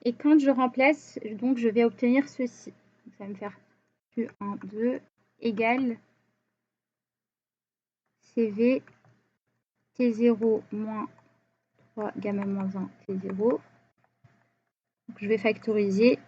Et quand je remplace, donc je vais obtenir ceci. Donc, ça va me faire Q1, 2 égale CV T0 moins 3 gamma moins 1 T0. Donc, je vais factoriser.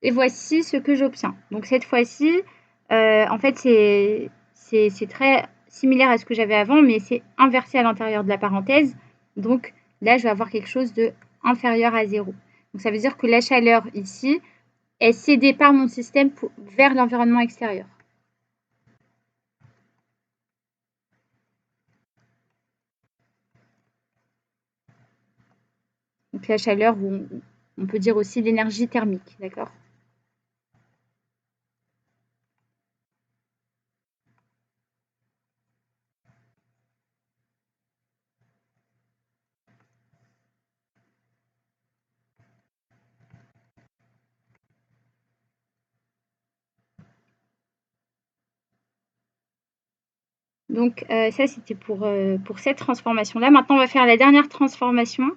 Et voici ce que j'obtiens. Donc cette fois-ci, en fait, c'est très similaire à ce que j'avais avant, mais c'est inversé à l'intérieur de la parenthèse. Donc là, je vais avoir quelque chose de inférieur à 0. Donc ça veut dire que la chaleur ici est cédée par mon système vers l'environnement extérieur. Donc la chaleur, on peut dire aussi l'énergie thermique, d'accord ? Donc ça, c'était pour cette transformation-là. Maintenant, on va faire la dernière transformation.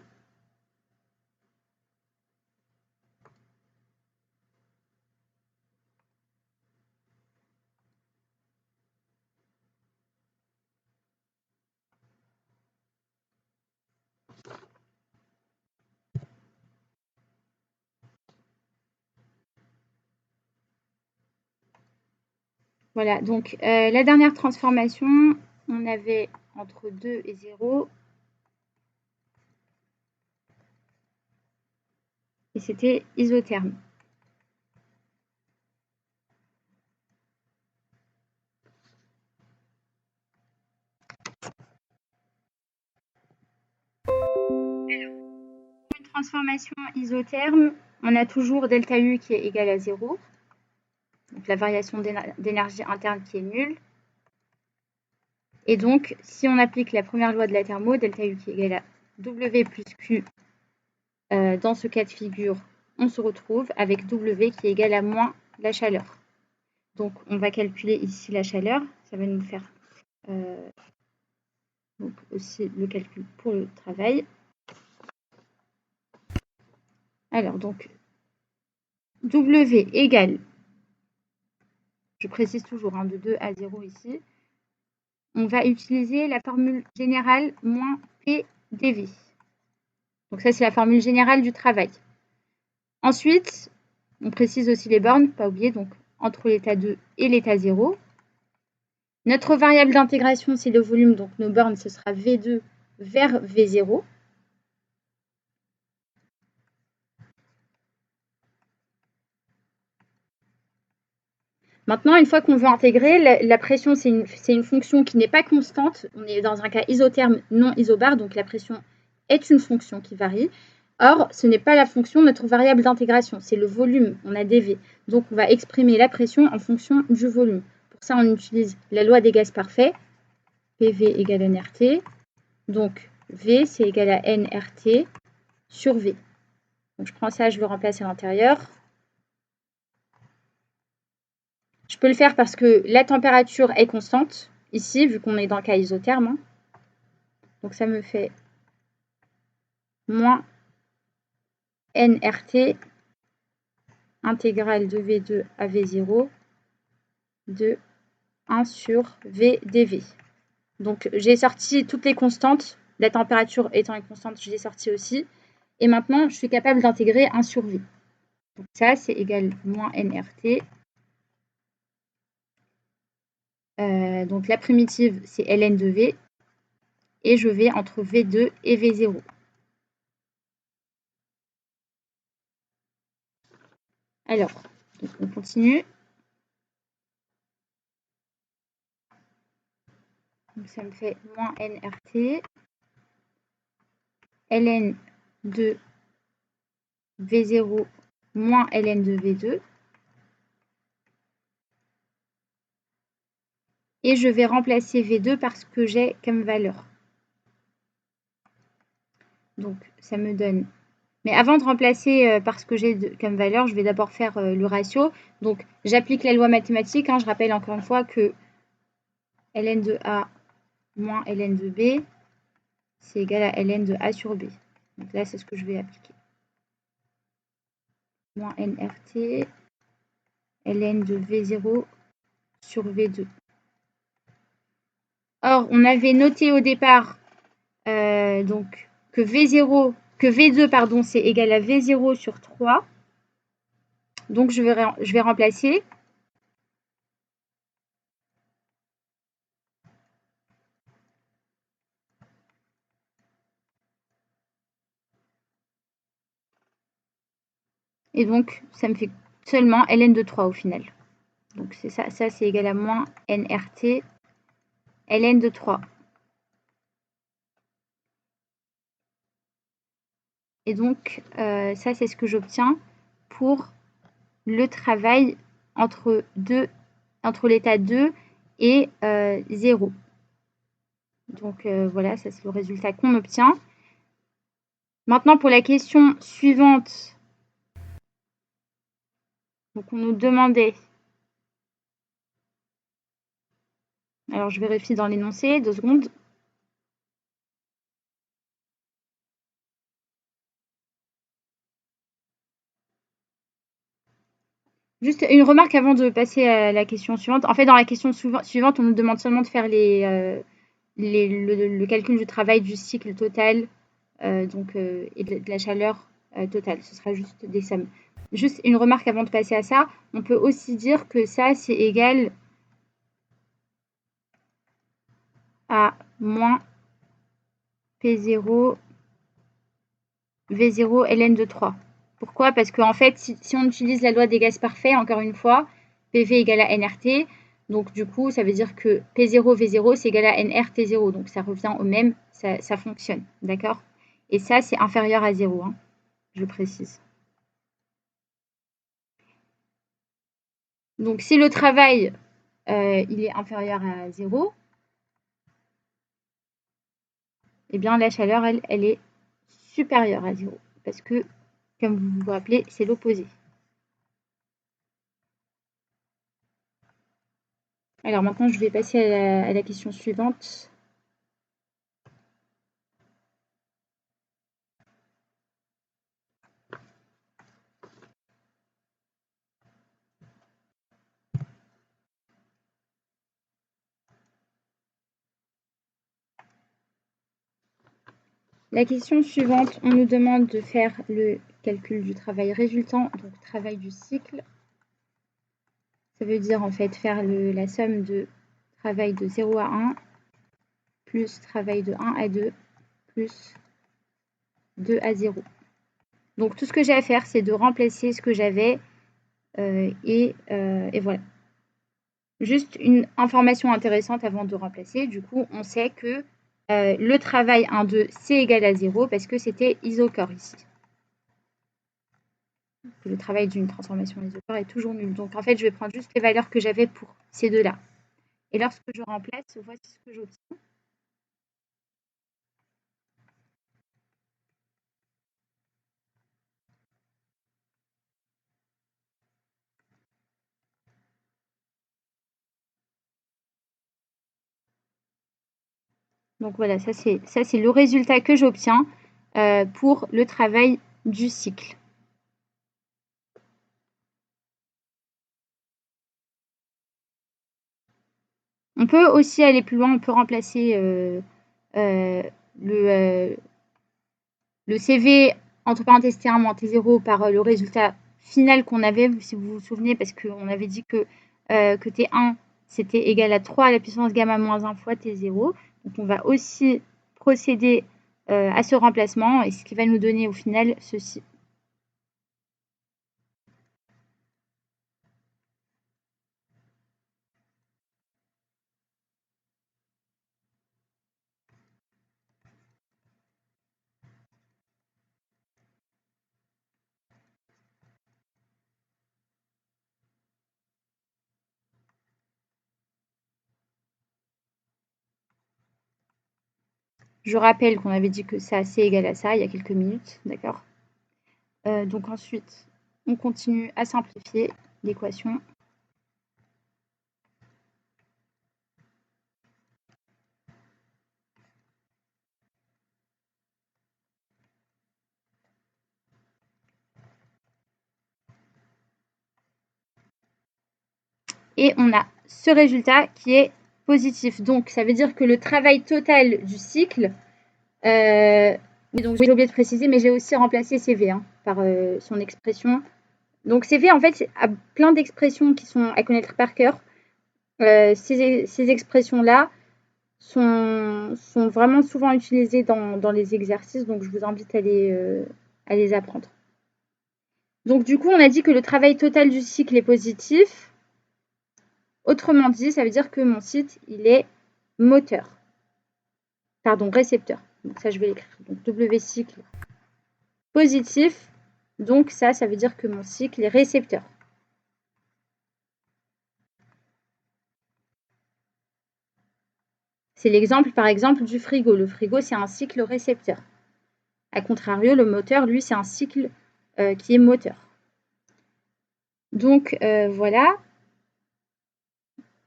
Voilà, donc la dernière transformation, on avait entre 2 et 0. Et c'était isotherme. Pour une transformation isotherme, on a toujours delta U qui est égal à 0. Donc la variation d'énergie interne qui est nulle. Et donc, si on applique la première loi de la thermo, delta U qui est égal à W plus Q, dans ce cas de figure, on se retrouve avec W qui est égal à moins la chaleur. Donc, on va calculer ici la chaleur. Ça va nous faire donc aussi le calcul pour le travail. Alors, donc, W égale, je précise toujours, de 2 à 0 ici, on va utiliser la formule générale moins PdV. Donc ça, c'est la formule générale du travail. Ensuite, on précise aussi les bornes, pas oublier, donc entre l'état 2 et l'état 0. Notre variable d'intégration, c'est le volume, donc nos bornes, ce sera V2 vers V0. Maintenant, une fois qu'on veut intégrer, la pression, c'est une fonction qui n'est pas constante. On est dans un cas isotherme non isobar, donc la pression est une fonction qui varie. Or, ce n'est pas la fonction, notre variable d'intégration, c'est le volume, on a dV. Donc, on va exprimer la pression en fonction du volume. Pour ça, on utilise la loi des gaz parfaits, PV égale nRT. Donc, V, c'est égal à nRT sur V. Donc, je prends ça, je le remplace à l'intérieur. Je peux le faire parce que la température est constante, ici, vu qu'on est dans le cas isotherme. Donc ça me fait moins nRT intégrale de V2 à V0 de 1 sur V dV. Donc j'ai sorti toutes les constantes, la température étant une constante, je l'ai sorti aussi. Et maintenant, je suis capable d'intégrer 1 sur V. Donc ça, c'est égal moins nRT. Donc la primitive, c'est ln de V. Et je vais entre V2 et V0. Alors, on continue. Donc ça me fait moins nRT, ln de V0 moins ln de V2. Et je vais remplacer V2 par ce que j'ai comme valeur. Donc ça me donne... Mais avant de remplacer par ce que j'ai comme valeur, je vais d'abord faire le ratio. Donc j'applique la loi mathématique. Je rappelle encore une fois que ln de A moins ln de B, c'est égal à ln de A sur B. Donc là, c'est ce que je vais appliquer. Moins nRT, ln de V0 sur V2. Or, on avait noté au départ donc, que V2, pardon, c'est égal à V0 sur 3. Donc, je vais remplacer. Et donc, ça me fait seulement ln de 3 au final. Donc, c'est ça. Ça, c'est égal à moins nRT, ln de 3. Et donc, ça, c'est ce que j'obtiens pour le travail entre l'état 2 et 0. Donc, voilà, ça, c'est le résultat qu'on obtient. Maintenant, pour la question suivante, donc on nous demandait, alors je vérifie dans l'énoncé, 2 secondes. Juste une remarque avant de passer à la question suivante. En fait, dans la question suivante, on nous demande seulement de faire le calcul du travail du cycle total et de la chaleur totale. Ce sera juste des sommes. Juste une remarque avant de passer à ça. On peut aussi dire que ça, c'est égal à moins P0, V0, ln de 3. Pourquoi? Parce qu'en fait, si on utilise la loi des gaz parfaits, encore une fois, PV égale à nRT. Donc, du coup, ça veut dire que P0, V0, c'est égal à nRT0. Donc, ça revient au même, ça fonctionne. D'accord? Et ça, c'est inférieur à 0, hein, je précise. Donc, si le travail, il est inférieur à 0, eh bien, la chaleur, elle est supérieure à 0. Parce que, comme vous vous rappelez, c'est l'opposé. Alors maintenant, je vais passer à la question suivante. La question suivante, on nous demande de faire le calcul du travail résultant, donc travail du cycle. Ça veut dire en fait faire la somme de travail de 0 à 1 plus travail de 1 à 2 plus 2 à 0. Donc tout ce que j'ai à faire, c'est de remplacer ce que j'avais et voilà. Juste une information intéressante avant de remplacer. Du coup, on sait que le travail 1,2, c'est égal à 0 parce que c'était isochore ici. Le travail d'une transformation isochore est toujours nul. Donc, en fait, je vais prendre juste les valeurs que j'avais pour ces deux-là. Et lorsque je remplace, voici ce que j'obtiens. Donc, voilà, ça, c'est le résultat que j'obtiens pour le travail du cycle. On peut aussi aller plus loin. On peut remplacer le CV entre parenthèses T1 moins T0 par le résultat final qu'on avait, si vous vous souvenez, parce qu'on avait dit que T1 c'était égal à 3 à la puissance gamma moins 1 fois T0. Donc on va aussi procéder à ce remplacement et ce qui va nous donner au final ceci. Je rappelle qu'on avait dit que ça c'est égal à ça il y a quelques minutes, d'accord? Donc ensuite, on continue à simplifier l'équation. et on a ce résultat qui est positif. Donc, ça veut dire que le travail total du cycle, donc j'ai oublié de préciser, mais j'ai aussi remplacé CV hein, par son expression. Donc CV, en fait, a plein d'expressions qui sont à connaître par cœur. Ces expressions-là sont vraiment souvent utilisées dans les exercices, donc je vous invite à les apprendre. Donc du coup, on a dit que le travail total du cycle est positif. Autrement dit, ça veut dire que mon site, il est moteur. Pardon, récepteur. Donc ça, je vais l'écrire. Donc W cycle positif. Donc ça veut dire que mon cycle est récepteur. C'est l'exemple, par exemple, du frigo. Le frigo, c'est un cycle récepteur. A contrario, le moteur, lui, c'est un cycle qui est moteur. Donc, voilà.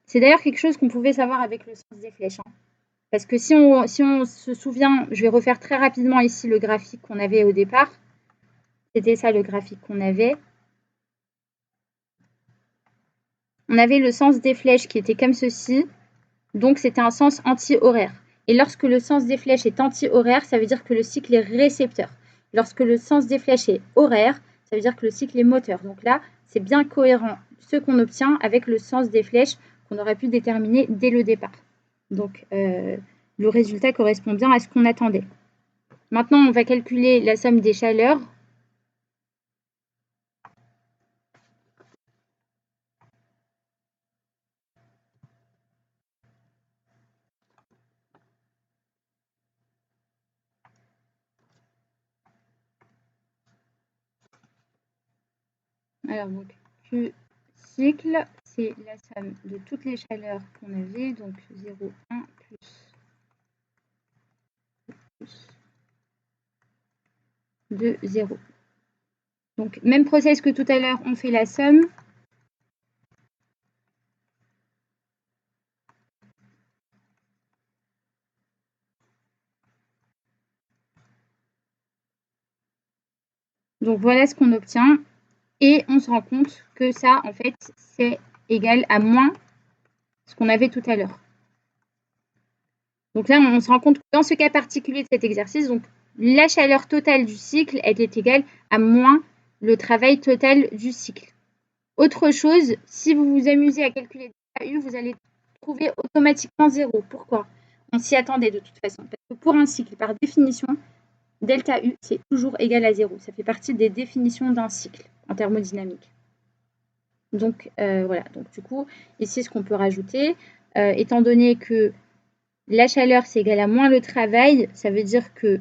C'est d'ailleurs quelque chose qu'on pouvait savoir avec le sens des flèches. Hein. Parce que si on se souvient, je vais refaire très rapidement ici le graphique qu'on avait au départ. C'était ça le graphique qu'on avait. On avait le sens des flèches qui était comme ceci. Donc, c'était un sens anti-horaire. Et lorsque le sens des flèches est anti-horaire, ça veut dire que le cycle est récepteur. Lorsque le sens des flèches est horaire, ça veut dire que le cycle est moteur. Donc là, c'est bien cohérent ce qu'on obtient avec le sens des flèches qu'on aurait pu déterminer dès le départ. Donc, le résultat correspond bien à ce qu'on attendait. Maintenant, on va calculer la somme des chaleurs. Alors, donc, Q cycle, c'est la somme de toutes les chaleurs qu'on avait, donc 0, 1 plus 2, 0. Donc, même process que tout à l'heure, on fait la somme. Donc, voilà ce qu'on obtient. Et on se rend compte que ça, en fait, c'est égal à moins ce qu'on avait tout à l'heure. Donc là, on se rend compte que dans ce cas particulier de cet exercice, donc, la chaleur totale du cycle, elle est égale à moins le travail total du cycle. Autre chose, si vous vous amusez à calculer delta U, vous allez trouver automatiquement 0. Pourquoi? On s'y attendait de toute façon. Parce que pour un cycle, par définition, delta U, c'est toujours égal à 0. Ça fait partie des définitions d'un cycle en thermodynamique. Donc, voilà. Donc, du coup, ici, ce qu'on peut rajouter, étant donné que la chaleur, c'est égal à moins le travail, ça veut dire que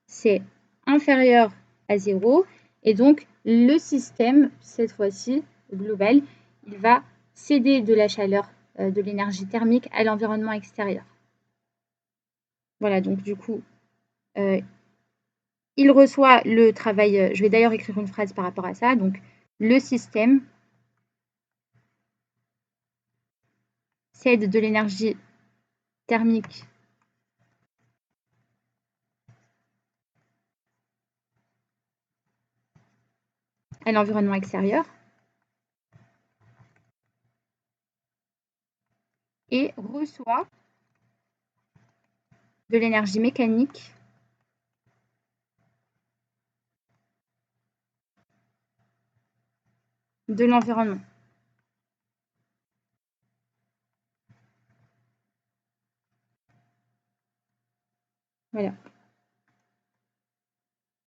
c'est inférieur à 0. Et donc, le système, cette fois-ci, global, il va céder de la chaleur, de l'énergie thermique à l'environnement extérieur. Voilà, donc du coup, il reçoit le travail. Je vais d'ailleurs écrire une phrase par rapport à ça. Donc, le système cède de l'énergie thermique à l'environnement extérieur et reçoit de l'énergie mécanique de l'environnement. Voilà.